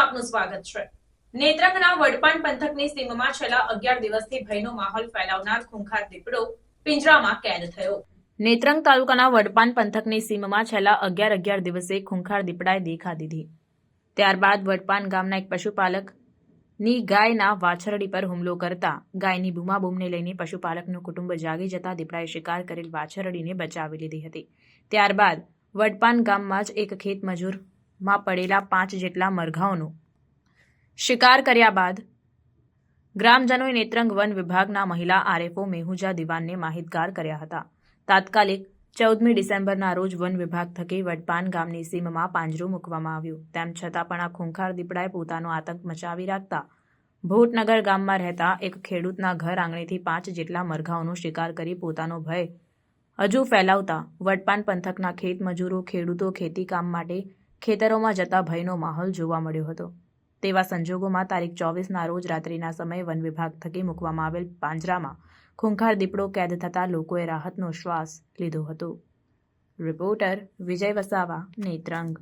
આપનું સ્વાગત છે। નેત્રંગના વડપાન પંથકની સીમમાં છેલ્લા 11 દિવસથી ભયનો માહોલ ફેલાવનાર ખૂંખાર દીપડો પિંજરામાં કેદ થયો। નેત્રંગ તાલુકાના વડપાન પંથકની સીમમાં છેલ્લા 11 દિવસે ખૂંખાર દીપડાએ દેખા દીધી। ત્યારબાદ વડપાન ગામના એક પશુપાલકની ગાયના વાછરડી પર હુમલો કરતા ગાયની બૂમાબૂમને લઈને પશુપાલકનું કુટુંબ જાગી જતા દીપડાએ શિકાર કરેલ વાછરડીને બચાવી લીધી હતી। ત્યારબાદ વડપાન ગામમાં જ એક ખેત મજૂરમાં પડેલા 5 જેટલા મરઘાઓનો શિકાર કર્યા બાદ ગ્રામજનોએ નેત્રંગ વન વિભાગના મહિલા આરએફઓ મેહુજા દિવાનને માહિતગાર કર્યા હતા। તાત્કાલિક 14મી ડિસેમ્બરના રોજ વન વિભાગ થકી વડપાન ગામની સીમમાં પાંજરું મૂકવામાં આવ્યું। તેમ છતાં પણ આ ખૂંખાર દીપડાએ પોતાનો આતંક મચાવી રાખતા ભોટનગર ગામમાં રહેતા એક ખેડૂતના ઘર આંગણેથી 5 જેટલા મરઘાઓનો શિકાર કરી પોતાનો ભય હજુ ફેલાવતા વડપાન પંથકના ખેત મજૂરો ખેડૂતો ખેતી કામ માટે ખેતરોમાં જતા ભયનો માહોલ જોવા મળ્યો હતો। તેવા સંજોગોમાં તારીખ 24ના રોજ રાત્રિના સમયે વન વિભાગ થકી મૂકવામાં આવેલ પાંજરામાં ખૂંખાર દીપડો કેદ થતાં લોકોએ રાહતનો શ્વાસ લીધો હતો। રિપોર્ટર વિજય વસાવા, નેત્રંગ।